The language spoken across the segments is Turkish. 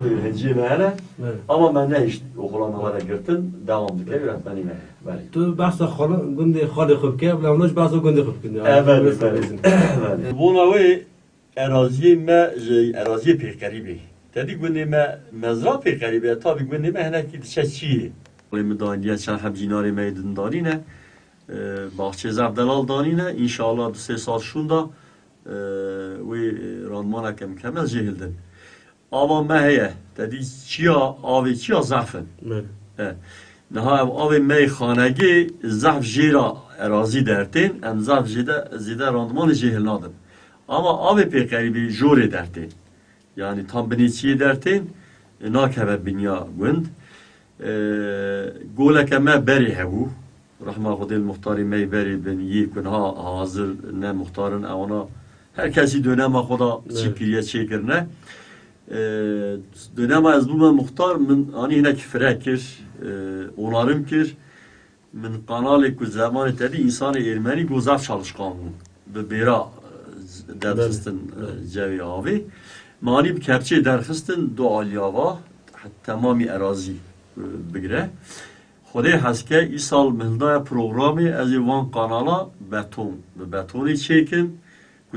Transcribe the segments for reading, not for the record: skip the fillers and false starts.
Hediye hele ama ben ne iş okulamalara gittim devam diye öğretmenime. Tu bahsa xala gundi xali xub ke bla mnoj bahsa gundi xub kindi. Evet. Bu navi araziye pek garibi. Dedi gundi mezra pek garibi. Tabi gundi heneki dişeçi. Medaniye şahab cinari meydin darine. Bahçe Zevdelal darine. İnşallah 2 sal şunda ve ranmana kemel cehildin. Ama mehye dedi çiya abi çiya zafın. Neha abi meyxanegi zaf jira arazi dertin en zaf zide randman cehil nadın. Ama abi pekaribi jore dertin. Yani tam beniçiye dertin nakebe binya gund. Goleke me beri hebu. Rahma Fadil Muhtari mey beri ben yekun ha hazır ne muhtarın ona herkesi döneme koda çipiriye çekirne. Dönem az bu muhtar min ani hine kifrekir onarım kir min kanalı ku zamanı tabi insanı Ermeni gozaf çalışkan be bera derxistin cevi abi mani bir kepçe derxistin do alyava tamamı arazi bigre خودی هست که ای سال مهلده پروگرامی از وان کانالا betonu çekin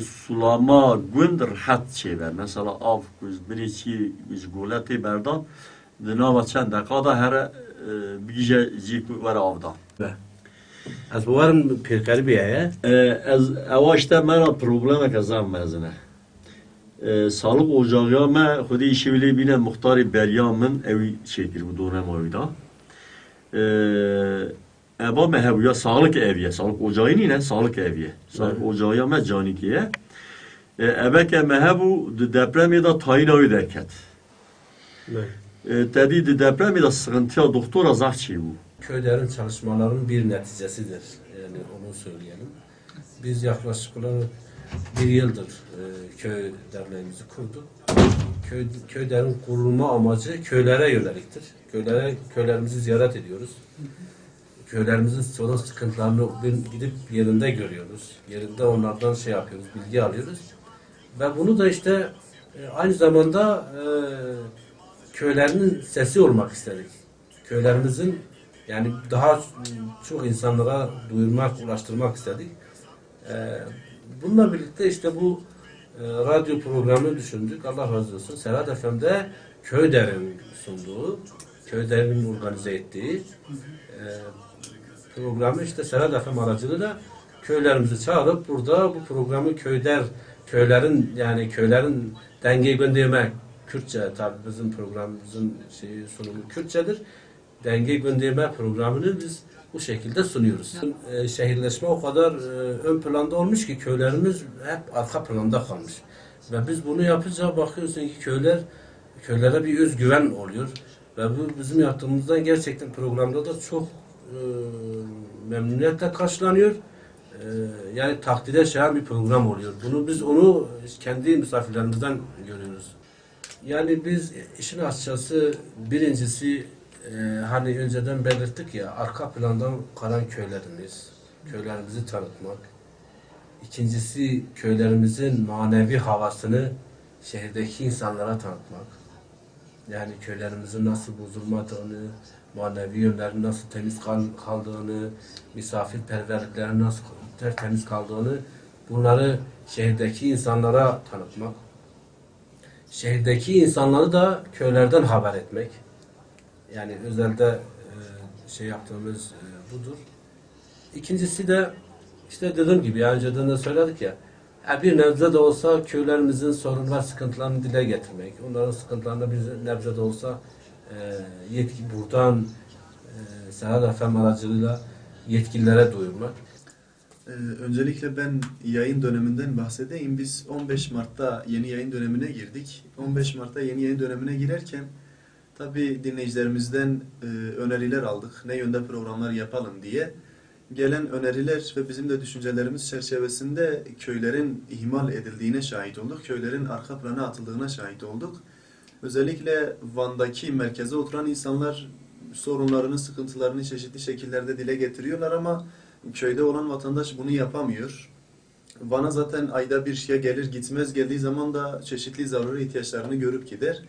sulama gund rahat çever. Mesela av biriçi guleti berdan dinava çend dakika her bije zik var avda. Az bu varın pekari ya. Az avaşta mera probleme kazan mezine. Sağlık ocağı me xudi işi bile bine muhtarı beryamın evi çekir bu dönem oyda. Eba mehebuya sağlık eviye, sağlık ocağı ne? Sağlık eviye. Sağlık ocağı me canikiye. Ebeke mehebu depremi da tayin ağı derket. Dedi depremi da sıkıntıya doktora zahçı bu. Köylerin çalışmaların bir neticesidir. Yani onu söyleyelim. Biz yaklaşık olarak 1 yıldır köy derneğimizi kurduk. Köylerin kurulma amacı köylere yöneliktir. Köylerimizi ziyaret ediyoruz. Köylerimizin sorun sıkıntılarını gidip yerinde görüyoruz. Yerinde onlardan şey yapıyoruz, bilgi alıyoruz. Ve bunu da işte aynı zamanda köylerinin sesi olmak istedik. Köylerimizin yani daha çok insanlara duyurmak, ulaştırmak istedik. Bununla birlikte işte bu radyo programını düşündük. Allah razı olsun. Serhat FM'de Köy Derneği'nin sunduğu, Köy Derneği'nin organize ettiği programı işte Serhat FM aracılığıyla köylerimizi çağırıp burada bu programı köylerin dengeyi gönderme Kürtçe tabi bizim programımızın sunumu Kürtçedir. Dengeyi gönderme programını biz bu şekilde sunuyoruz. Şehirleşme o kadar ön planda olmuş ki köylerimiz hep arka planda kalmış. Ve biz bunu yapınca bakıyorsun ki köylere bir özgüven oluyor. Ve bu bizim yaptığımızdan gerçekten programda da çok memnuniyetle karşılanıyor. Yani takdire şayan bir program oluyor. Biz onu kendi misafirlerimizden görüyoruz. Yani biz işin açıkçası birincisi hani önceden belirttik ya arka plandan kalan köylerimizi tanıtmak. İkincisi köylerimizin manevi havasını şehirdeki insanlara tanıtmak. Yani köylerimizin nasıl bozulmadığını, manevi yönlerin nasıl temiz kaldığını, misafirperverliklerin nasıl tertemiz kaldığını bunları şehirdeki insanlara tanıtmak. Şehirdeki insanları da köylerden haber etmek. Yani özelde yaptığımız budur. İkincisi de işte dediğim gibi yani önceden de söyledik ya bir nebze de olsa köylerimizin sorun ve sıkıntılarını dile getirmek. Onların sıkıntılarını bir nebze de olsa buradan Serhat FM aracılığıyla yetkililere duyurmak. Öncelikle ben yayın döneminden bahsedeyim. Biz 15 Mart'ta yeni yayın dönemine girdik. 15 Mart'ta yeni yayın dönemine girerken tabii dinleyicilerimizden öneriler aldık. Ne yönde programlar yapalım diye. Gelen öneriler ve bizim de düşüncelerimiz çerçevesinde köylerin ihmal edildiğine şahit olduk. Köylerin arka plana atıldığına şahit olduk. Özellikle Van'daki merkeze oturan insanlar sorunlarını, sıkıntılarını çeşitli şekillerde dile getiriyorlar ama köyde olan vatandaş bunu yapamıyor. Van'a zaten ayda bir gelir gitmez, geldiği zaman da çeşitli zaruri ihtiyaçlarını görüp gider.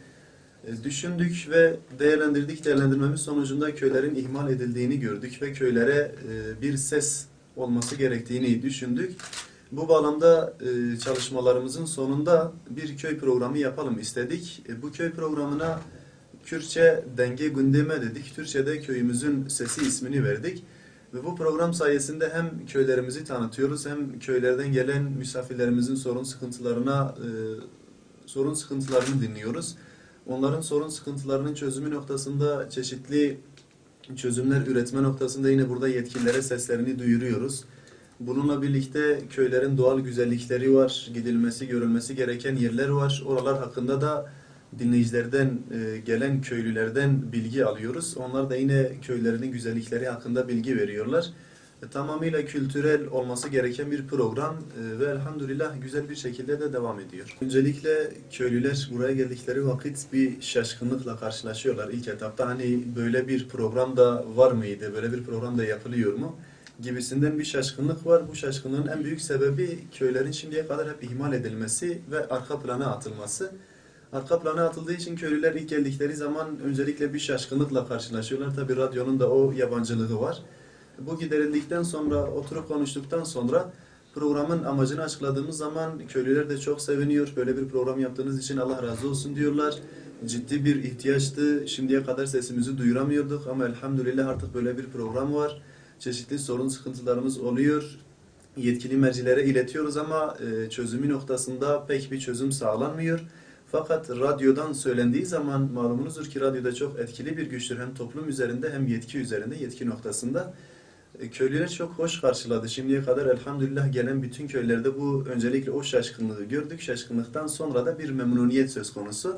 Düşündük ve değerlendirdik. Değerlendirmemiz sonucunda köylerin ihmal edildiğini gördük ve köylere bir ses olması gerektiğini düşündük. Bu bağlamda çalışmalarımızın sonunda bir köy programı yapalım istedik. Bu köy programına Kürtçe Denge Gündeme dedik. Türkçe'de köyümüzün sesi ismini verdik. Ve bu program sayesinde hem köylerimizi tanıtıyoruz hem köylerden gelen misafirlerimizin sorun sıkıntılarını dinliyoruz. Onların sorun sıkıntılarının çözümü noktasında çeşitli çözümler üretme noktasında yine burada yetkililere seslerini duyuruyoruz. Bununla birlikte köylerin doğal güzellikleri var, gidilmesi, görülmesi gereken yerler var. Oralar hakkında da dinleyicilerden, gelen köylülerden bilgi alıyoruz. Onlar da yine köylerinin güzellikleri hakkında bilgi veriyorlar. Tamamıyla kültürel olması gereken bir program ve elhamdülillah güzel bir şekilde de devam ediyor. Öncelikle köylüler buraya geldikleri vakit bir şaşkınlıkla karşılaşıyorlar ilk etapta. Hani böyle bir program da var mıydı, böyle bir program da yapılıyor mu gibisinden bir şaşkınlık var. Bu şaşkınlığın en büyük sebebi köylerin şimdiye kadar hep ihmal edilmesi ve arka plana atılması. Arka plana atıldığı için köylüler ilk geldikleri zaman öncelikle bir şaşkınlıkla karşılaşıyorlar. Tabii radyonun da o yabancılığı var. Bu giderildikten sonra, oturup konuştuktan sonra programın amacını açıkladığımız zaman köylüler de çok seviniyor. Böyle bir program yaptığınız için Allah razı olsun diyorlar. Ciddi bir ihtiyaçtı. Şimdiye kadar sesimizi duyuramıyorduk ama elhamdülillah artık böyle bir program var. Çeşitli sorun, sıkıntılarımız oluyor. Yetkili mercilere iletiyoruz ama çözümü noktasında pek bir çözüm sağlanmıyor. Fakat radyodan söylendiği zaman malumunuzdur ki radyoda çok etkili bir güçtür. Hem toplum üzerinde hem yetki üzerinde, yetki noktasında. Köylüler çok hoş karşıladı. Şimdiye kadar elhamdülillah gelen bütün köylerde bu öncelikle o şaşkınlığı gördük. Şaşkınlıktan sonra da bir memnuniyet söz konusu.